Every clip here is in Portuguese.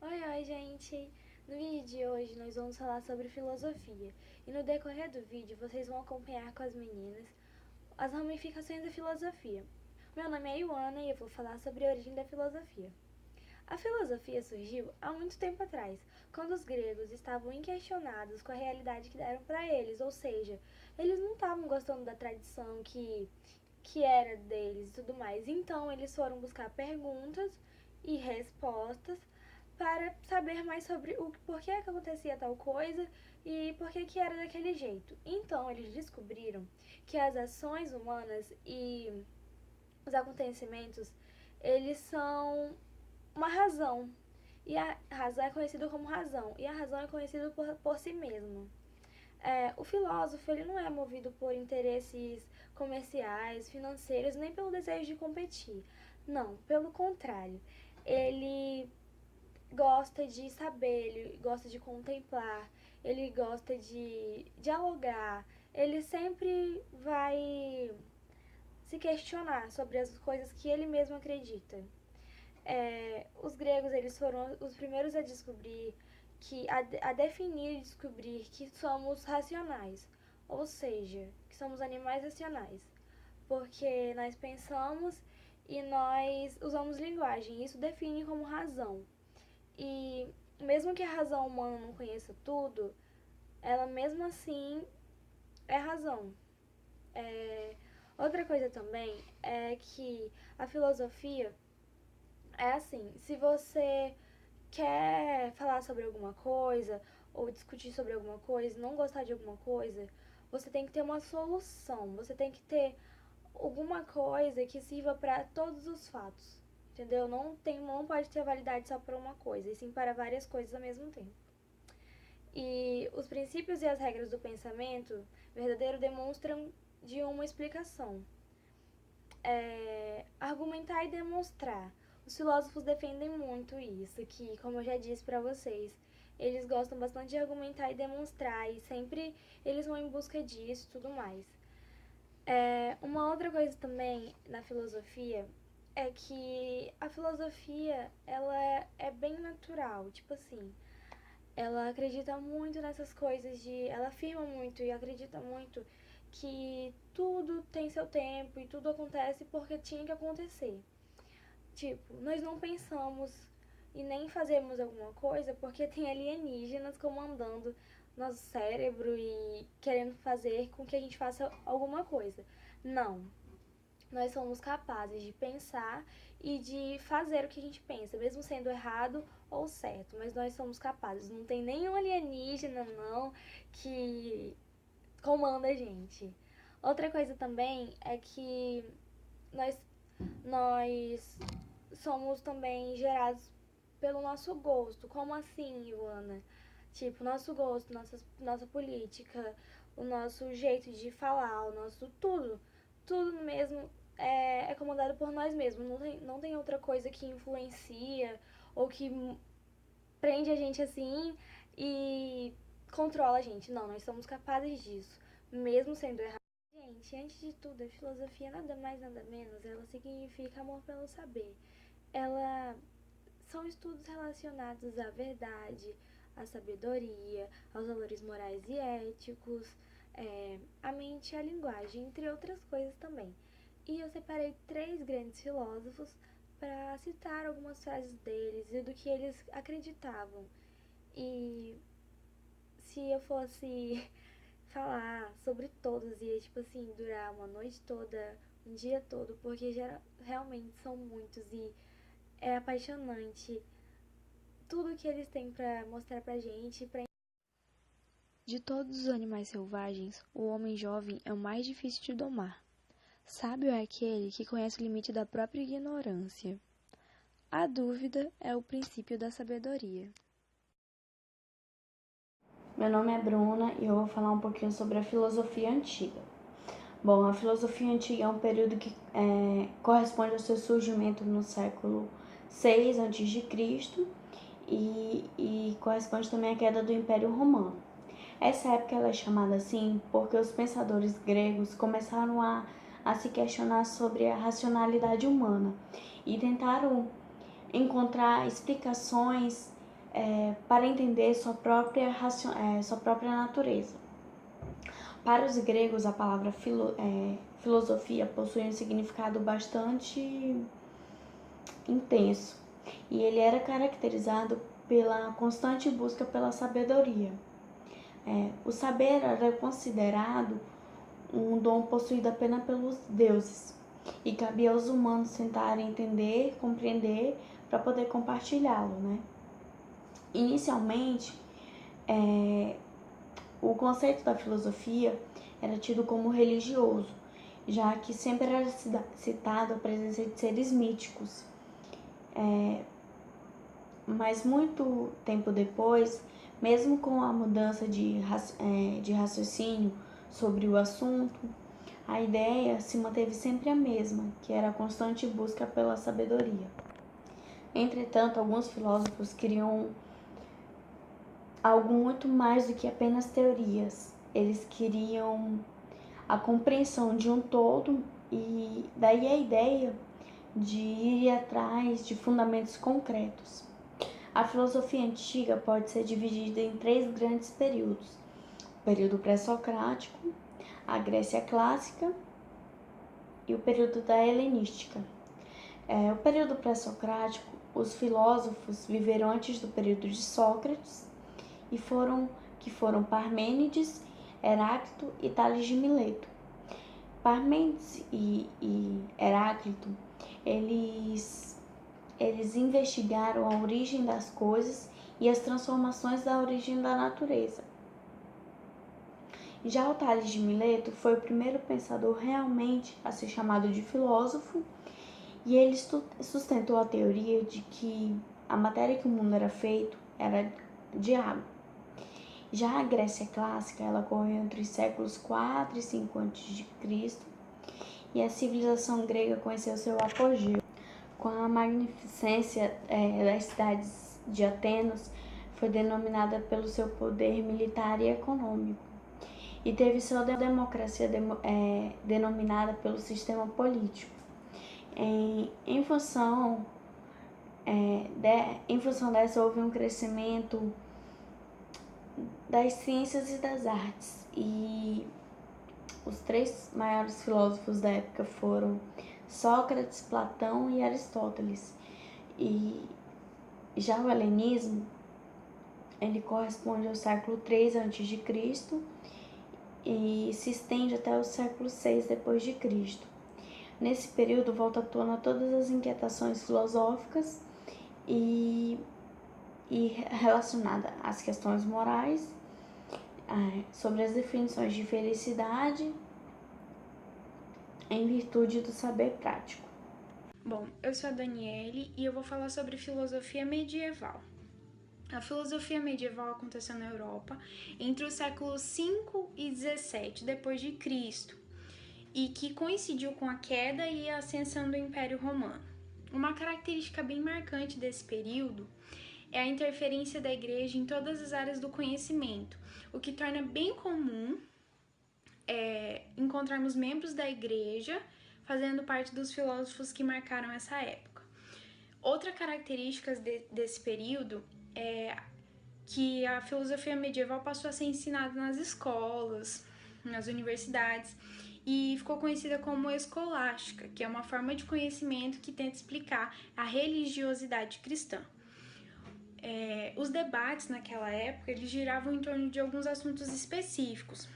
Oi, gente! No vídeo de hoje nós vamos falar sobre filosofia e no decorrer do vídeo vocês vão acompanhar com as meninas as ramificações da filosofia. Meu nome é Ioana e eu vou falar sobre a origem da filosofia. A filosofia surgiu há muito tempo atrás, quando os gregos estavam inquestionados com a realidade que deram para eles, ou seja, eles não estavam gostando da tradição que era deles e tudo mais. Então eles foram buscar perguntas e respostas para saber mais sobre o porquê que acontecia tal coisa e por que era daquele jeito. Então eles descobriram que as ações humanas e os acontecimentos, eles são uma razão. E a razão é conhecida como razão, e a razão é conhecida por si mesma. O filósofo ele não é movido por interesses comerciais, financeiros, nem pelo desejo de competir. Não, pelo contrário. Ele gosta de saber, ele gosta de contemplar, ele gosta de dialogar, ele sempre vai se questionar sobre as coisas que ele mesmo acredita. Os gregos eles foram os primeiros a descobrir a definir e descobrir que somos racionais, ou seja, que somos animais racionais, porque nós pensamos e nós usamos linguagem. Isso define como razão. E mesmo que a razão humana não conheça tudo, ela mesmo assim é razão. É, Outra coisa também é que a filosofia é assim, se você quer falar sobre alguma coisa ou discutir sobre alguma coisa, não gostar de alguma coisa, você tem que ter uma solução, você tem que ter alguma coisa que sirva para todos os fatos, entendeu? Não pode ter validade só para uma coisa, e sim para várias coisas ao mesmo tempo. E os princípios e as regras do pensamento verdadeiro demonstram de uma explicação. Argumentar e demonstrar. Os filósofos defendem muito isso, que, como eu já disse para vocês, eles gostam bastante de argumentar e demonstrar, e sempre eles vão em busca disso e tudo mais. Uma outra coisa também na filosofia é que a filosofia, ela é bem natural, tipo assim, ela acredita muito nessas coisas ela afirma muito e acredita muito que tudo tem seu tempo e tudo acontece porque tinha que acontecer. Tipo, nós não pensamos e nem fazemos alguma coisa porque tem alienígenas comandando nosso cérebro e querendo fazer com que a gente faça alguma coisa. Não. Nós somos capazes de pensar e de fazer o que a gente pensa, mesmo sendo errado ou certo, mas nós somos capazes. Não tem nenhum alienígena, não, que comanda a gente. Outra coisa também é que nós, nós somos também gerados pelo nosso gosto. Como assim, Ivana? Tipo, nosso gosto, nossa política, o nosso jeito de falar, o nosso tudo. Tudo mesmo é comandado por nós mesmos. Não tem outra coisa que influencia ou que prende a gente assim e controla a gente. Não, nós somos capazes disso, mesmo sendo errado. Gente, antes de tudo, a filosofia nada mais nada menos, ela significa amor pelo saber. Ela são estudos relacionados à verdade, à sabedoria, aos valores morais e éticos, à mente e à linguagem, entre outras coisas também. E eu separei três grandes filósofos para citar algumas frases deles e do que eles acreditavam. E se eu fosse falar sobre todos, ia tipo assim, durar uma noite toda, um dia todo, porque realmente são muitos e é apaixonante tudo que eles têm pra mostrar pra gente. De todos os animais selvagens, o homem jovem é o mais difícil de domar. Sábio é aquele que conhece o limite da própria ignorância. A dúvida é o princípio da sabedoria. Meu nome é Bruna e eu vou falar um pouquinho sobre a filosofia antiga. Bom, a filosofia antiga é um período que corresponde ao seu surgimento no século VI a.C. e corresponde também à queda do Império Romano. Essa época ela é chamada assim porque os pensadores gregos começaram a se questionar sobre a racionalidade humana e tentaram encontrar explicações para entender sua própria natureza. Para os gregos, a palavra filosofia possui um significado bastante intenso, e ele era caracterizado pela constante busca pela sabedoria. O saber era considerado um dom possuído apenas pelos deuses, e cabia aos humanos tentarem entender, compreender, para poder compartilhá-lo, né? Inicialmente, o conceito da filosofia era tido como religioso, já que sempre era citado a presença de seres místicos. Mas muito tempo depois, mesmo com a mudança de raciocínio sobre o assunto, a ideia se manteve sempre a mesma, que era a constante busca pela sabedoria. Entretanto, alguns filósofos queriam algo muito mais do que apenas teorias. Eles queriam a compreensão de um todo, e daí a ideia de ir atrás de fundamentos concretos. A filosofia antiga pode ser dividida em 3 grandes períodos: o período pré-socrático, a Grécia clássica e o período da helenística. O período pré-socrático, os filósofos viveram antes do período de Sócrates e foram Parmênides, Heráclito e Tales de Mileto. Parmênides e Heráclito, eles investigaram a origem das coisas e as transformações da origem da natureza. Já o Tales de Mileto foi o primeiro pensador realmente a ser chamado de filósofo, e ele sustentou a teoria de que a matéria que o mundo era feito era de água. Já a Grécia clássica, ela ocorreu entre os séculos 4 e 5 a.C., e a civilização grega conheceu seu apogeu. Com a magnificência das cidades de Atenas, foi denominada pelo seu poder militar e econômico, e teve sua democracia denominada pelo sistema político. Em função dessa, houve um crescimento das ciências e das artes, e os 3 maiores filósofos da época foram Sócrates, Platão e Aristóteles. E já o helenismo, ele corresponde ao século 3 a.C. e se estende até o século 6 depois de Cristo. Nesse período volta à tona todas as inquietações filosóficas e relacionada às questões morais, sobre as definições de felicidade em virtude do saber prático. Bom, eu sou a Daniele e eu vou falar sobre filosofia medieval. A filosofia medieval aconteceu na Europa entre os séculos 5 e 17 depois de Cristo, e que coincidiu com a queda e a ascensão do Império Romano. Uma característica bem marcante desse período é a interferência da igreja em todas as áreas do conhecimento, o que torna bem comum encontrarmos membros da igreja fazendo parte dos filósofos que marcaram essa época. Outra característica desse período é que a filosofia medieval passou a ser ensinada nas escolas, nas universidades, e ficou conhecida como escolástica, que é uma forma de conhecimento que tenta explicar a religiosidade cristã. Os debates naquela época eles giravam em torno de alguns assuntos específicos,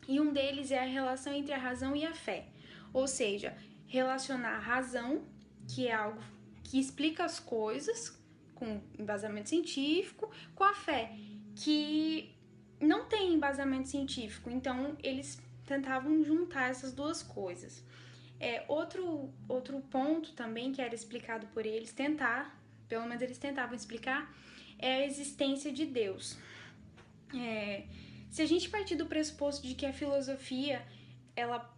e um deles é a relação entre a razão e a fé, ou seja, relacionar a razão, que é algo que explica as coisas com embasamento científico, com a fé, que não tem embasamento científico. Então eles tentavam juntar essas duas coisas. Outro ponto também que era explicado por eles, pelo menos eles tentavam explicar, é a existência de Deus. Se a gente partir do pressuposto de que a filosofia ela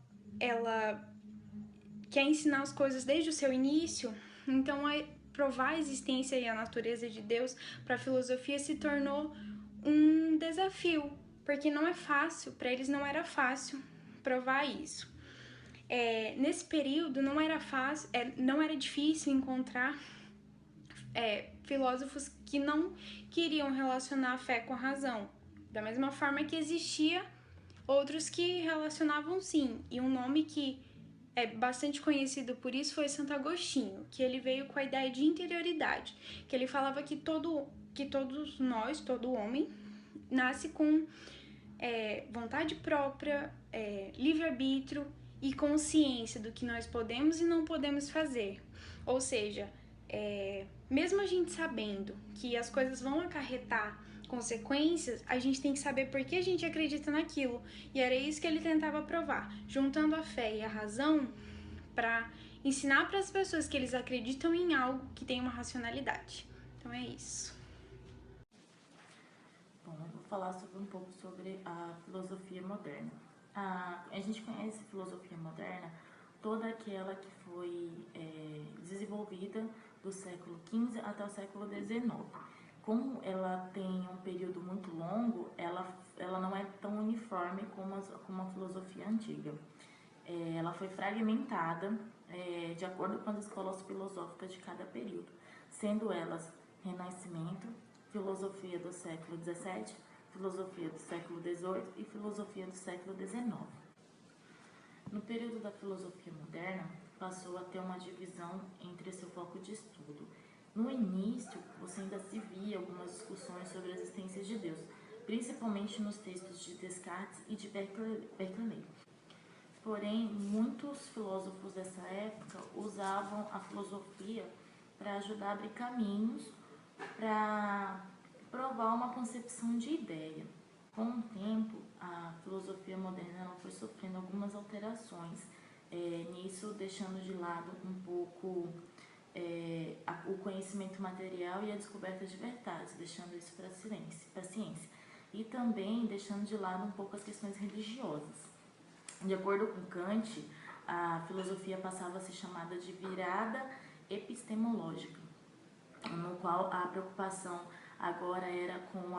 quer ensinar as coisas desde o seu início, então provar a existência e a natureza de Deus para a filosofia se tornou um desafio, porque não é fácil, para eles não era fácil provar isso. Nesse período não era difícil encontrar filósofos que não queriam relacionar a fé com a razão. Da mesma forma que existia outros que relacionavam sim. E um nome que é bastante conhecido por isso foi Santo Agostinho, que ele veio com a ideia de interioridade, que ele falava que todos nós, todo homem, nasce com vontade própria, livre-arbítrio e consciência do que nós podemos e não podemos fazer. Ou seja, mesmo a gente sabendo que as coisas vão acarretar consequências, a gente tem que saber por que a gente acredita naquilo. E era isso que ele tentava provar, juntando a fé e a razão para ensinar para as pessoas que eles acreditam em algo que tem uma racionalidade. Então é isso. Bom, eu vou falar um pouco sobre a filosofia moderna. A gente conhece a filosofia moderna, toda aquela que foi desenvolvida do século XV até o século XIX. Como ela tem um período muito longo, ela não é tão uniforme como a filosofia antiga. Ela foi fragmentada de acordo com as escolas filosóficas de cada período, sendo elas Renascimento, filosofia do século XVII, filosofia do século XVIII e filosofia do século XIX. No período da filosofia moderna, passou a ter uma divisão entre seu foco de estudo. No início, você ainda se via algumas discussões sobre a existência de Deus, principalmente nos textos de Descartes e de Berkeley. Porém, muitos filósofos dessa época usavam a filosofia para ajudar a abrir caminhos para provar uma concepção de ideia. Com o tempo, a filosofia moderna ela foi sofrendo algumas alterações, nisso deixando de lado um pouco o conhecimento material e a descoberta de verdades, deixando isso para a ciência, e também deixando de lado um pouco as questões religiosas. De acordo com Kant, a filosofia passava a ser chamada de virada epistemológica, no qual a preocupação agora era com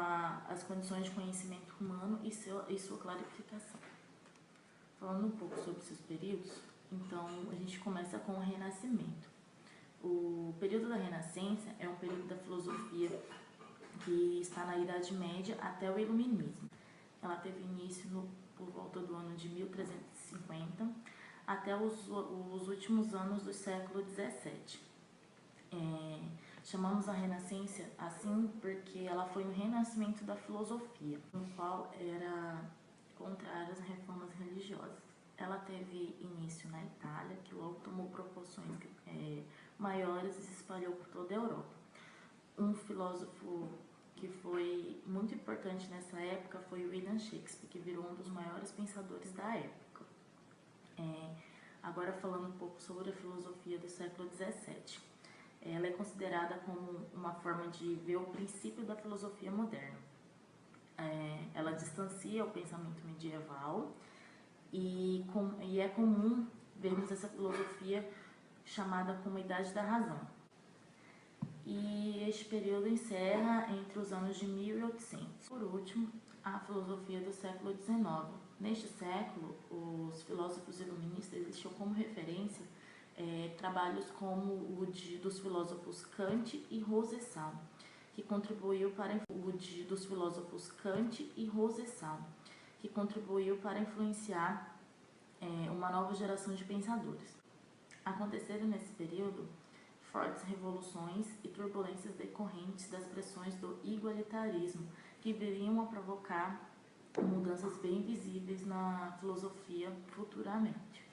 as condições de conhecimento humano e sua clarificação. Falando um pouco sobre seus períodos, então a gente começa com o Renascimento. O período da Renascença é um período da filosofia que está na Idade Média até o Iluminismo. Ela teve início por volta do ano de 1350 até os últimos anos do século XVII. Chamamos a Renascença assim porque ela foi um renascimento da filosofia, no qual era contrária às reformas religiosas. Ela teve início na Itália, que logo tomou proporções maiores e se espalhou por toda a Europa. Um filósofo que foi muito importante nessa época foi William Shakespeare, que virou um dos maiores pensadores da época. Agora falando um pouco sobre a filosofia do século XVII. Ela é considerada como uma forma de ver o princípio da filosofia moderna. Ela distancia o pensamento medieval e é comum vermos essa filosofia chamada como Idade da Razão. E este período encerra entre os anos de 1800. Por último, a filosofia do século XIX. Neste século, os filósofos iluministas existiam como referência trabalhos como dos filósofos Kant e Rousseau, que contribuiu para influenciar uma nova geração de pensadores. Aconteceram nesse período fortes revoluções e turbulências decorrentes das pressões do igualitarismo, que viriam a provocar mudanças bem visíveis na filosofia futuramente.